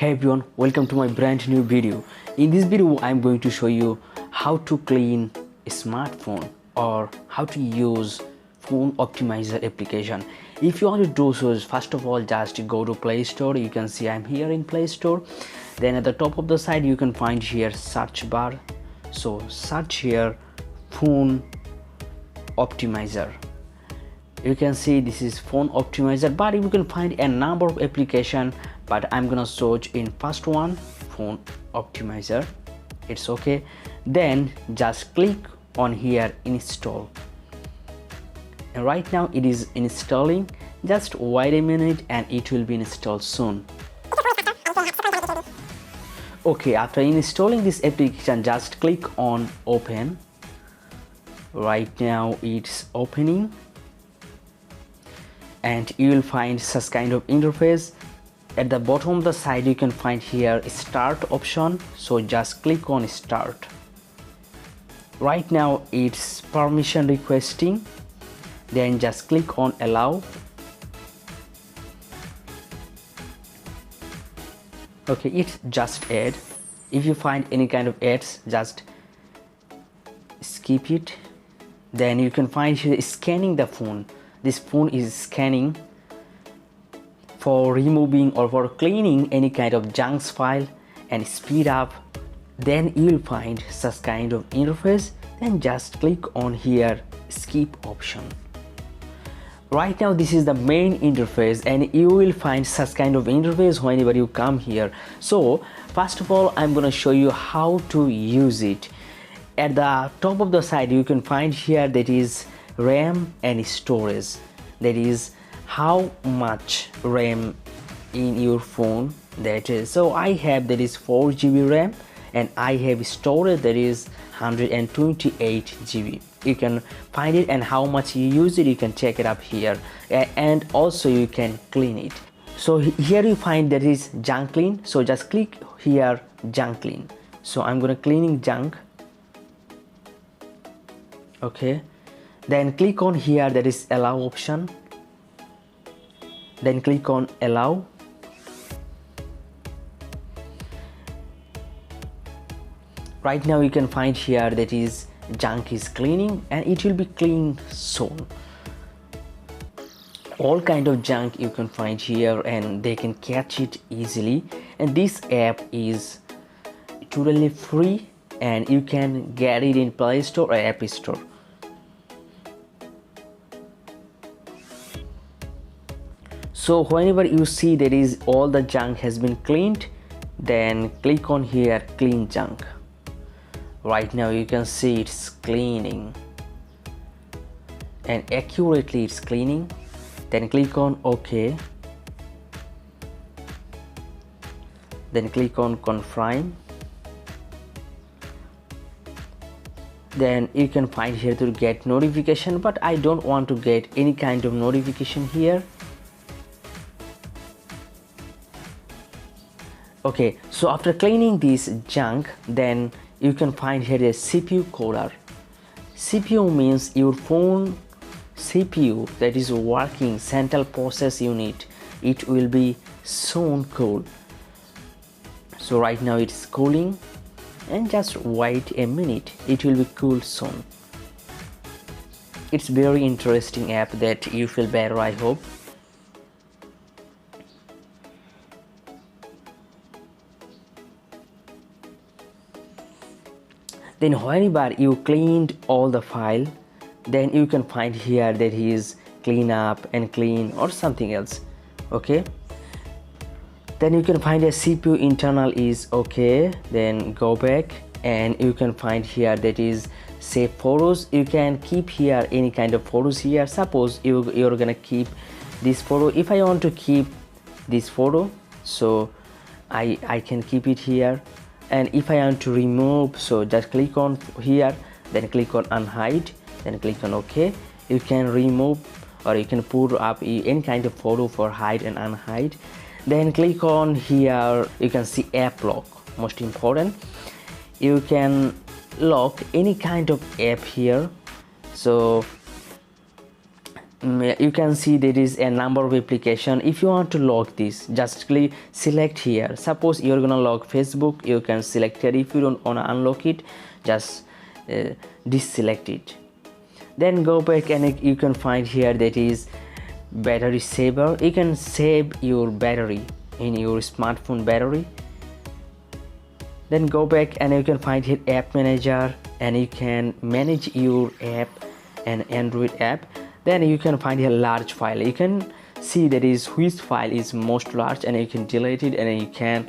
Hey everyone, welcome to my brand new video. In this video I'm going to show you how to clean a smartphone or how to use phone optimizer application. If you want to do so, first of all just go to Play Store. You can see I'm here in Play Store. Then at the top of the side you can find here search bar. So search here phone optimizer. You can see this is phone optimizer, but you can find a number of application, but I'm gonna search in first one phone optimizer. It's okay. Then just click on here install, and right now it is installing. Just wait a minute and it will be installed soon. Okay, after installing this application just click on open. Right now it's opening and you will find such kind of interface. At the bottom of the side you can find here start option, so just click on start. Right now it's permission requesting, then just click on allow. Okay, it's just add. If you find any kind of ads, just skip it. Then you can find here scanning the phone. This phone is scanning for removing or for cleaning any kind of junk file and speed up. Then you'll find such kind of interface. Then just click on here skip option. Right now this is the main interface and you will find such kind of interface whenever you come here. So first of all I'm gonna show you how to use it. At the top of the side you can find here that is RAM and storage, that is how much RAM in your phone that is. So I have that is 4 GB RAM and I have storage that is 128 GB. You can find it and how much you use it, you can check it up here, and also you can clean it. So here you find that is junk clean, so just click here junk clean. So I'm gonna cleaning junk. Okay, then click on here that is allow option, then click on allow. Right now you can find here that is junk is cleaning and it will be clean soon. All kind of junk you can find here and they can catch it easily, and this app is totally free and you can get it in Play Store or App Store. So whenever you see that is all the junk has been cleaned, then click on here clean junk. Right now you can see it's cleaning and accurately it's cleaning. Then click on OK, then click on confirm. Then you can find here to get notification, but I don't want to get any kind of notification here. Okay, so after cleaning this junk, then you can find here a CPU coder. CPU means your phone CPU that is working, central process unit. It will be soon cool. So right now it's cooling and just wait a minute, it will be cool soon. It's very interesting app that you feel better, I hope. Then whenever you cleaned all the file, then you can find here that is clean up and clean or something else. Okay, then you can find a CPU internal is okay. Then go back and you can find here that is save photos. You can keep here any kind of photos here. Suppose you're gonna keep this photo. If I want to keep this photo, so I can keep it here. And if I want to remove, so just click on here, then click on unhide, then click on OK. You can remove or you can put up any kind of photo for hide and unhide. Then click on here, you can see app lock, most important. You can lock any kind of app here. So you can see there is a number of application. If you want to log this, just click select here. Suppose you're gonna log Facebook, you can select here. If you don't want to unlock it, just deselect it. Then go back and you can find here that is battery saver. You can save your battery in your smartphone battery. Then go back and you can find here app manager, and you can manage your app and Android app. Then you can find here large file. You can see that is which file is most large, and you can delete it and you can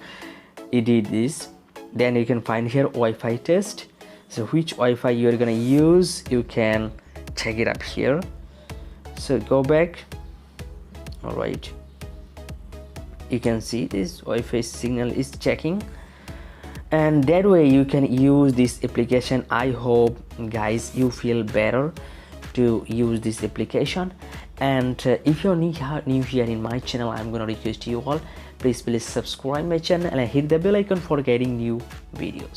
edit this. Then you can find here Wi-Fi test. So which Wi-Fi you're gonna use, you can check it up here. So go back. All right, you can see this Wi-Fi signal is checking, and that way you can use this application. I hope guys you feel better to use this application. And if you're new here in my channel, I'm gonna request you all, please subscribe my channel and hit the bell icon for getting new videos.